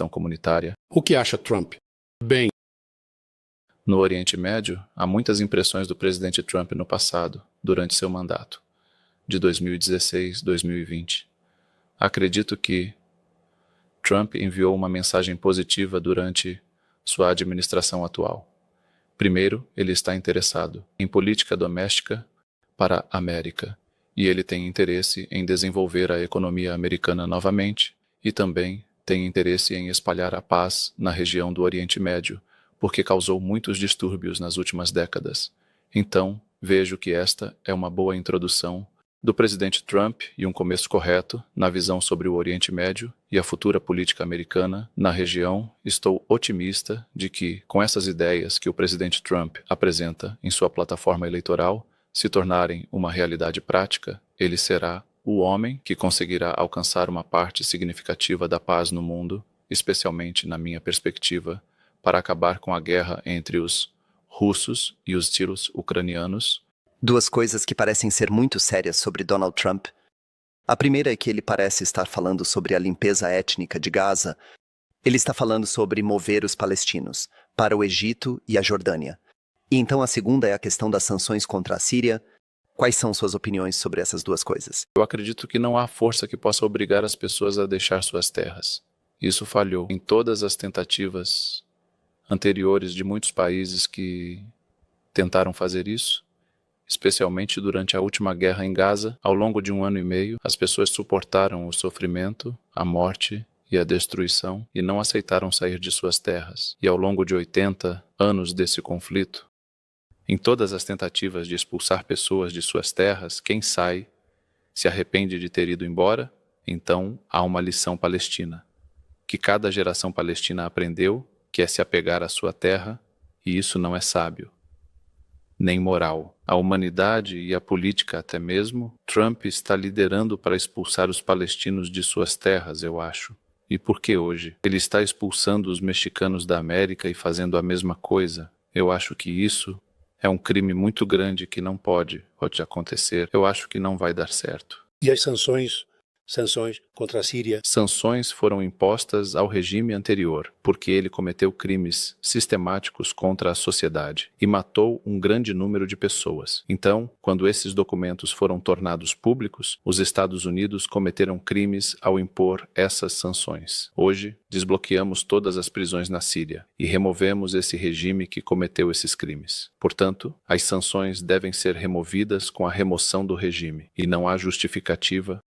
comunitária. O que acha Trump? Bem, No Oriente Médio, há muitas impressões do presidente Trump no passado, durante seu mandato, de 2016-2020. Acredito que Trump enviou uma mensagem positiva durante sua administração atual. Primeiro, ele está interessado em política doméstica para a América, e ele tem interesse em desenvolver a economia americana novamente e também tem interesse em espalhar a paz na região do Oriente Médio, porque causou muitos distúrbios nas últimas décadas. Então, vejo que esta é uma boa introdução do presidente Trump e um começo correto na visão sobre o Oriente Médio e a futura política americana na região. Estou otimista de que, com essas ideias que o presidente Trump apresenta em sua plataforma eleitoral, se tornarem uma realidade prática, ele será o homem que conseguirá alcançar uma parte significativa da paz no mundo, especialmente na minha perspectiva, para acabar com a guerra entre os russos e os tiros ucranianos. Duas coisas que parecem ser muito sérias sobre Donald Trump. A primeira é que ele parece estar falando sobre a limpeza étnica de Gaza. Ele está falando sobre mover os palestinos para o Egito e a Jordânia. E então a segunda é a questão das sanções contra a Síria. Quais são suas opiniões sobre essas duas coisas? Eu acredito que não há força que possa obrigar as pessoas a deixar suas terras. Isso falhou em todas as tentativas anteriores de muitos países que tentaram fazer isso, especialmente durante a última guerra em Gaza. Ao longo de 1 ano e meio, as pessoas suportaram o sofrimento, a morte e a destruição e não aceitaram sair de suas terras. E ao longo de 80 anos desse conflito, em todas as tentativas de expulsar pessoas de suas terras, quem sai se arrepende de ter ido embora. Então há uma lição palestina, que cada geração palestina aprendeu, que é se apegar à sua terra, e isso não é sábio, nem moral. A humanidade e a política até mesmo, Trump está liderando para expulsar os palestinos de suas terras, eu acho. E por que hoje? Ele está expulsando os mexicanos da América e fazendo a mesma coisa. Eu acho que isso é um crime muito grande que não pode acontecer. Eu acho que não vai dar certo. e as sanções contra a Síria? Sanções foram impostas ao regime anterior, porque ele cometeu crimes sistemáticos contra a sociedade e matou um grande número de pessoas. Então, quando esses documentos foram tornados públicos, os Estados Unidos cometeram crimes ao impor essas sanções. Hoje, desbloqueamos todas as prisões na Síria e removemos esse regime que cometeu esses crimes. Portanto, as sanções devem ser removidas com a remoção do regime, e não há justificativa.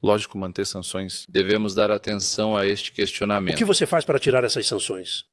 Lógico, manter sanções. Devemos dar atenção a este questionamento. O que você faz para tirar essas sanções?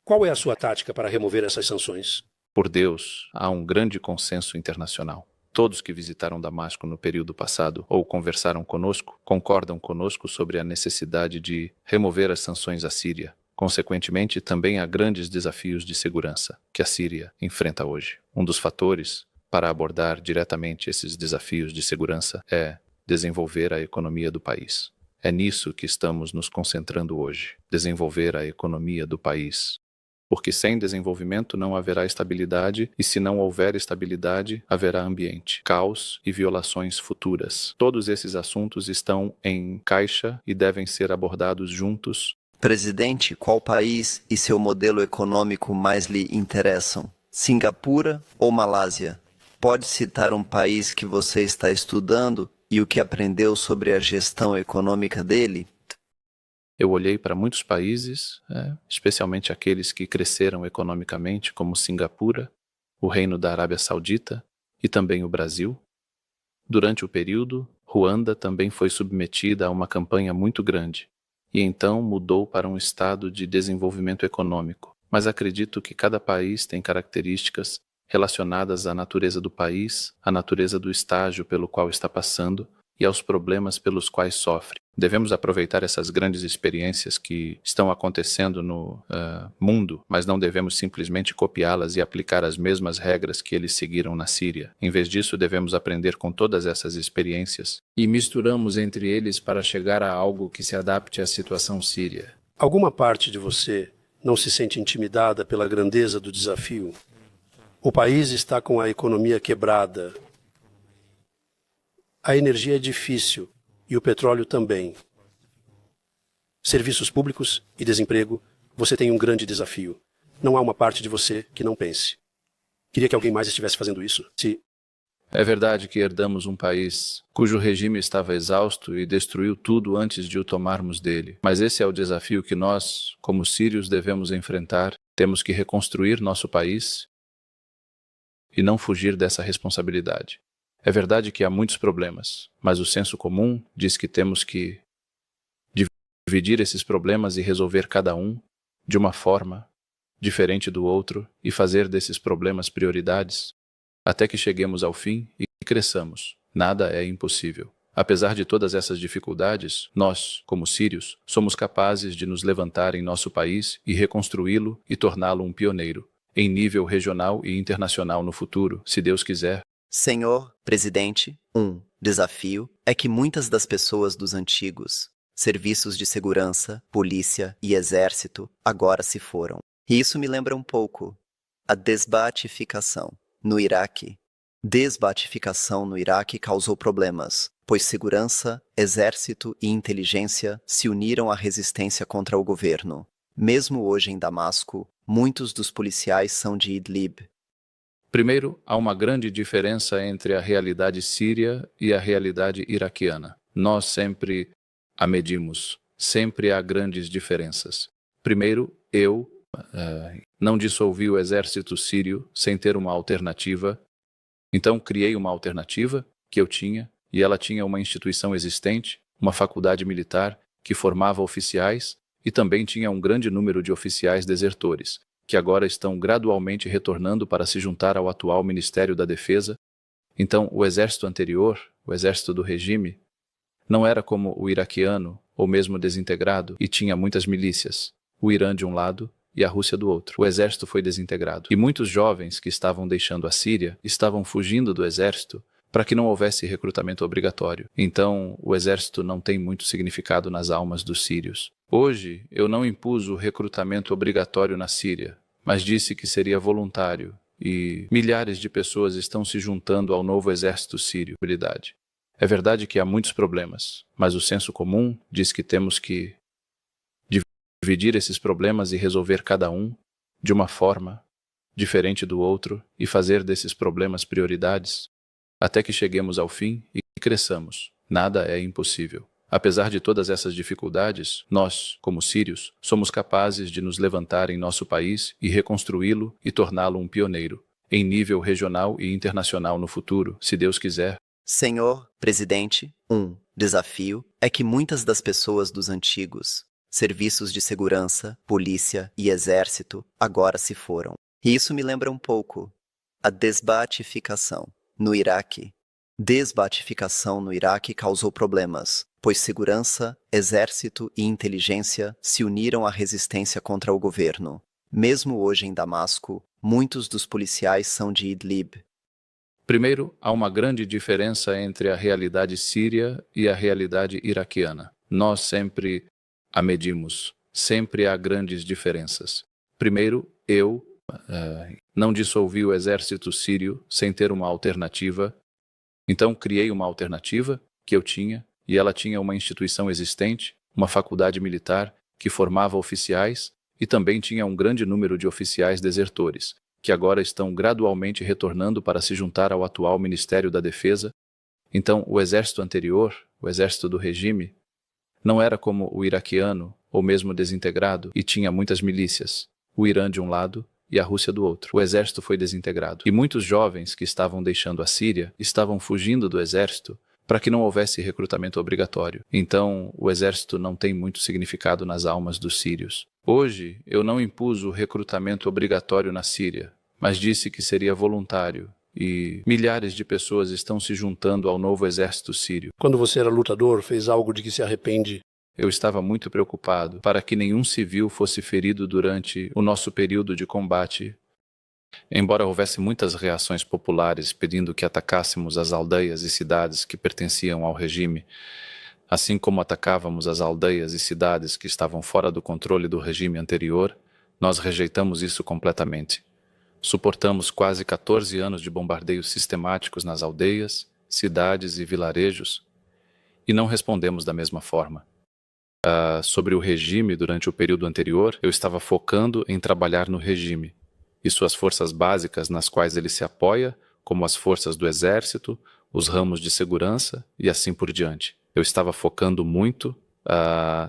Qual é a sua tática para remover essas sanções? Por Deus, há um grande consenso internacional. Todos que visitaram Damasco no período passado ou conversaram conosco, concordam conosco sobre a necessidade de remover as sanções à Síria. Consequentemente, também há grandes desafios de segurança que a Síria enfrenta hoje. Um dos fatores para abordar diretamente esses desafios de segurança é desenvolver a economia do país. É nisso que estamos nos concentrando hoje, desenvolver a economia do país. Porque sem desenvolvimento não haverá estabilidade, e se não houver estabilidade, haverá ambiente, caos e violações futuras. Todos esses assuntos estão em caixa e devem ser abordados juntos. Presidente, qual país e seu modelo econômico mais lhe interessam? Singapura ou Malásia? Pode citar um país que você está estudando e o que aprendeu sobre a gestão econômica dele? Eu olhei para muitos países, especialmente aqueles que cresceram economicamente, como Singapura, o Reino da Arábia Saudita e também o Brasil. Durante o período, Ruanda também foi submetida a uma campanha muito grande e então mudou para um estado de desenvolvimento econômico. Mas acredito que cada país tem características relacionadas à natureza do país, à natureza do estágio pelo qual está passando e aos problemas pelos quais sofre. Devemos aproveitar essas grandes experiências que estão acontecendo no mundo, mas não devemos simplesmente copiá-las e aplicar as mesmas regras que eles seguiram na Síria. Em vez disso, devemos aprender com todas essas experiências e misturamos entre eles para chegar a algo que se adapte à situação síria. Alguma parte de você não se sente intimidada pela grandeza do desafio? O país está com a economia quebrada. A energia é difícil e o petróleo também. serviços públicos e desemprego, você tem um grande desafio. Não há uma parte de você que não pense. Queria que alguém mais estivesse fazendo isso. É verdade que herdamos um país cujo regime estava exausto e destruiu tudo antes de o tomarmos dele. Mas esse é o desafio que nós, como sírios, devemos enfrentar. Temos que reconstruir nosso país e não fugir dessa responsabilidade. É verdade que há muitos problemas, mas o senso comum diz que temos que dividir esses problemas e resolver cada um de uma forma diferente do outro e fazer desses problemas prioridades até que cheguemos ao fim e cresçamos. Nada é impossível. Apesar de todas essas dificuldades, nós, como sírios, somos capazes de nos levantar em nosso país e reconstruí-lo e torná-lo um pioneiro, em nível regional e internacional no futuro, se Deus quiser. Senhor presidente, um desafio é que muitas das pessoas dos antigos serviços de segurança, polícia e exército agora se foram. E isso me lembra um pouco a desbatificação no Iraque. Desbatificação no Iraque causou problemas, pois segurança, exército e inteligência se uniram à resistência contra o governo. Mesmo hoje em Damasco, muitos dos policiais são de Idlib. Primeiro, há uma grande diferença entre a realidade síria e a realidade iraquiana. Nós sempre a medimos, sempre há grandes diferenças. Primeiro, eu não dissolvi o exército sírio sem ter uma alternativa. Então criei uma alternativa que eu tinha, e ela tinha uma instituição existente, uma faculdade militar que formava oficiais e também tinha um grande número de oficiais desertores, que agora estão gradualmente retornando para se juntar ao atual Ministério da Defesa. Então o exército anterior, o exército do regime, não era como o iraquiano ou mesmo desintegrado e tinha muitas milícias, o Irã de um lado e a Rússia do outro. O exército foi desintegrado. E muitos jovens que estavam deixando a Síria estavam fugindo do exército para que não houvesse recrutamento obrigatório. Então, o exército não tem muito significado nas almas dos sírios. Hoje, eu não impus o recrutamento obrigatório na Síria, mas disse que seria voluntário, e milhares de pessoas estão se juntando ao novo exército sírio. É verdade que há muitos problemas, mas o senso comum diz que temos que dividir esses problemas e resolver cada um de uma forma diferente do outro e fazer desses problemas prioridades até que cheguemos ao fim e cresçamos. Nada é impossível. Apesar de todas essas dificuldades, nós, como sírios, somos capazes de nos levantar em nosso país e reconstruí-lo e torná-lo um pioneiro, em nível regional e internacional no futuro, se Deus quiser. Senhor presidente, um desafio é que muitas das pessoas dos antigos serviços de segurança, polícia e exército agora se foram. E isso me lembra um pouco a desbatificação no Iraque. Desbatificação no Iraque causou problemas, pois segurança, exército e inteligência se uniram à resistência contra o governo. Mesmo hoje em Damasco, muitos dos policiais são de Idlib. Primeiro, há uma grande diferença entre a realidade síria e a realidade iraquiana. Nós sempre a medimos, sempre há grandes diferenças. Primeiro, eu não dissolvi o exército sírio sem ter uma alternativa. Então criei uma alternativa que eu tinha, e ela tinha uma instituição existente, uma faculdade militar que formava oficiais e também tinha um grande número de oficiais desertores, que agora estão gradualmente retornando para se juntar ao atual Ministério da Defesa. Então o exército anterior, o exército do regime, não era como o iraquiano ou mesmo desintegrado e tinha muitas milícias, o Irã de um lado e a Rússia do outro. O exército foi desintegrado. E muitos jovens que estavam deixando a Síria estavam fugindo do exército para que não houvesse recrutamento obrigatório. Então, o exército não tem muito significado nas almas dos sírios. Hoje, eu não impus o recrutamento obrigatório na Síria, mas disse que seria voluntário, e milhares de pessoas estão se juntando ao novo exército sírio. Quando você era lutador, fez algo de que se arrepende? Eu estava muito preocupado para que nenhum civil fosse ferido durante o nosso período de combate. Embora houvesse muitas reações populares pedindo que atacássemos as aldeias e cidades que pertenciam ao regime, assim como atacávamos as aldeias e cidades que estavam fora do controle do regime anterior, nós rejeitamos isso completamente. Suportamos quase 14 anos de bombardeios sistemáticos nas aldeias, cidades e vilarejos, e não respondemos da mesma forma. sobre o regime durante o período anterior, eu estava focando em trabalhar no regime e suas forças básicas nas quais ele se apoia, como as forças do exército, os ramos de segurança e assim por diante. Eu estava focando muito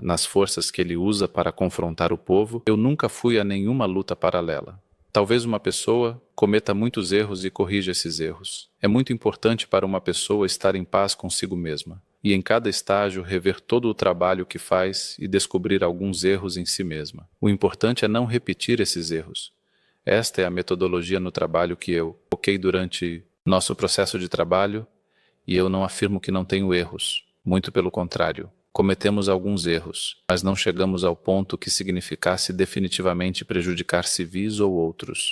nas forças que ele usa para confrontar o povo. Eu nunca fui a nenhuma luta paralela. Talvez uma pessoa cometa muitos erros e corrija esses erros. É muito importante para uma pessoa estar em paz consigo mesma e em cada estágio rever todo o trabalho que faz e descobrir alguns erros em si mesma. O importante é não repetir esses erros. Esta é a metodologia no trabalho que eu foquei durante nosso processo de trabalho e eu não afirmo que não tenho erros. Muito pelo contrário. Cometemos alguns erros, mas não chegamos ao ponto que significasse definitivamente prejudicar civis ou outros.